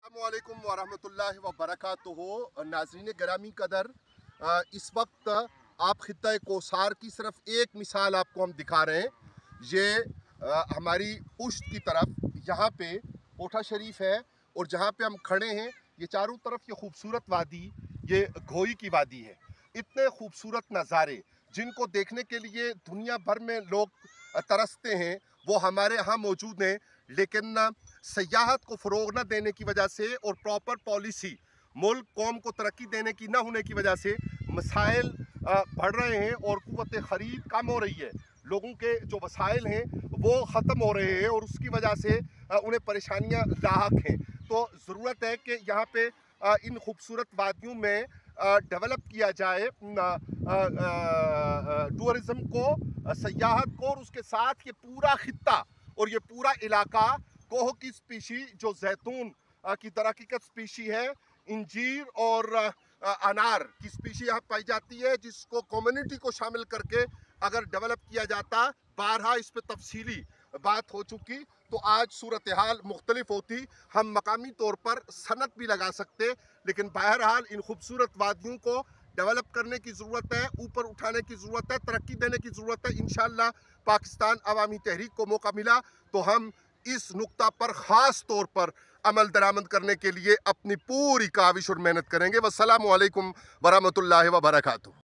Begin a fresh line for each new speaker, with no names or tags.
अस्सलामुअलैकुम वरहमतुल्लाहि वबरकातुहू। नाज़रीन गिरामी कदर, इस वक्त आप खित्ता कोसार की सिर्फ एक मिसाल आपको हम दिखा रहे हैं। ये हमारी पुश्त की तरफ यहाँ पे कोठा शरीफ है और जहाँ पे हम खड़े हैं ये चारों तरफ ये खूबसूरत वादी, ये घोई की वादी है। इतने खूबसूरत नज़ारे जिनको देखने के लिए दुनिया भर में लोग तरसते हैं वो हमारे यहाँ मौजूद हैं, लेकिन सयाहत को फ़रोग न देने की वजह से और प्रॉपर पॉलिसी मुल्क कौम को तरक्की देने की न होने की वजह से मसाइल बढ़ रहे हैं और क़ुव्वत ख़रीद कम हो रही है। लोगों के जो वसाइल हैं वो ख़त्म हो रहे हैं और उसकी वजह से उन्हें परेशानियां लाहक हैं। तो ज़रूरत है कि यहाँ पे इन खूबसूरत वादियों में डेवलप किया जाए टूरिज़म को, सयाहत को, और उसके साथ ये पूरा खित्ता और ये पूरा इलाका कोह की स्पीशी जो जैतून की तरह की स्पीशी है, इंजीर और अनार की स्पीशी यहाँ पाई जाती है, जिसको कम्युनिटी को शामिल करके अगर डेवलप किया जाता, बारहा इस पर तफसीली बात हो चुकी, तो आज सूरत हाल मुख्तलिफ होती। हम मकामी तौर पर सनत भी लगा सकते, लेकिन बहरहाल इन खूबसूरत वादियों को डेवलप करने की ज़रूरत है, ऊपर उठाने की ज़रूरत है, तरक्की देने की ज़रूरत है। इंशाअल्लाह पाकिस्तान अवामी तहरीक को मौका मिला तो हम इस नुक्ता पर ख़ास तौर पर अमल दरामद करने के लिए अपनी पूरी काविश और मेहनत करेंगे। वस्सलामु अलैकुम वरहमतुल्लाहि वबरकातुहू।